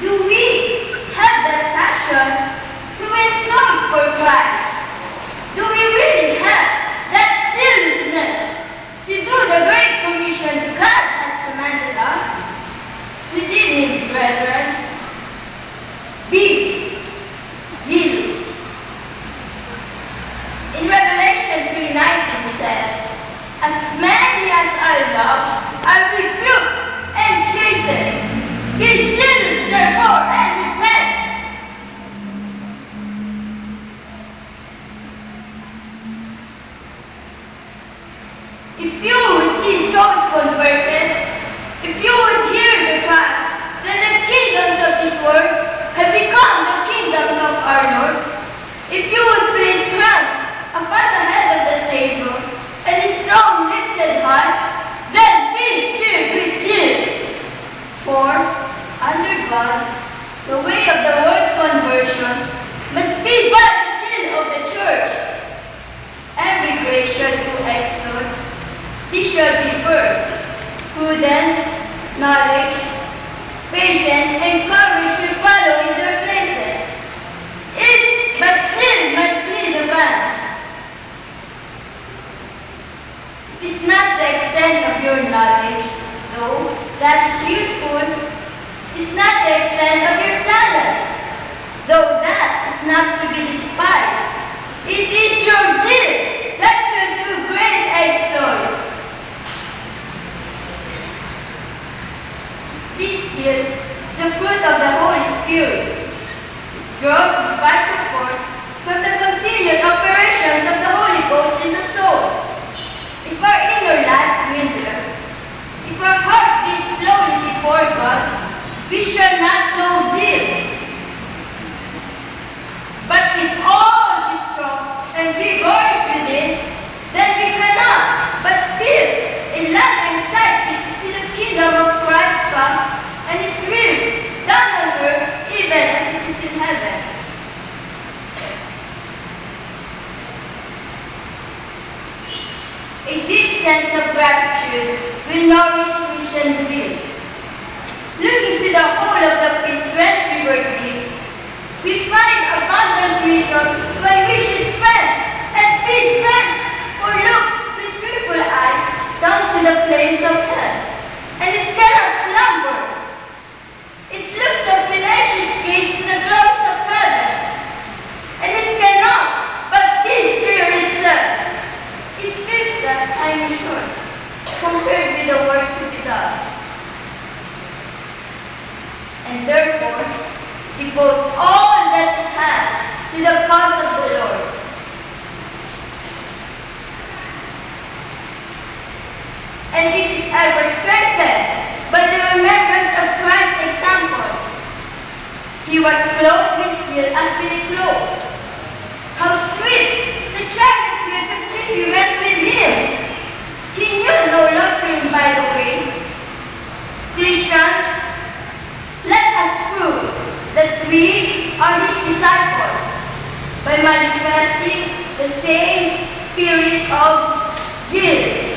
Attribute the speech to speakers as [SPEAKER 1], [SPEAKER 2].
[SPEAKER 1] Do we have that passion to win souls for Christ? Do we really have that seriousness to do the great commission God has commanded us? Good evening, brethren. Be zealous. In Revelation 3:19 says, "As many as I love, I rebuke and chasten. Be zealous, therefore, and repent." If you would see souls converted, if you would hear the cry, then the kingdoms of this world have become the kingdoms of our Lord. If you would place Christ upon the head of the Savior and his strong lifted heart, then be filled with zeal. For, under God, the way of the world's conversion must be by the zeal of the church. Every grace shall do exploits. He shall be first, prudence, knowledge, patience, and courage will follow in their places. But sin must lead the van. It is not the extent of your knowledge, though that is useful. It is not the extent of your talent, though that is not to be despised. It is your zeal that should do great exploits. This zeal is the fruit of the Holy Spirit. It draws its vital force from the continued operations of the Holy Ghost in the soul. If our inner life dwindles, if our heart beats slowly before God, we shall not know zeal. But if all is strong and vigorous within, then we cannot but feel a love anxiety to see the kingdom of Christ come and his will done on earth even as it is in heaven. A deep sense of gratitude will nourish Christian zeal. Looking to the whole of the Pilgrims we were given, we find abundant reason why we should spend and feed friends who looks with tearful eyes down to the flames of hell, and it cannot slumber. It looks up with anxious gaze to the glories of heaven, and it cannot but be still itself. It feels that time is short, compared with the work to be done, and therefore devotes all that it has to the cause of the Lord. And it is ever strengthened by the remembrance of Christ's example. He was clothed with zeal as with a cloak. How sweet the chariot wheels of duty went with him! He knew no loitering by the way. Christians, let us prove that we are his disciples by manifesting the same spirit of zeal.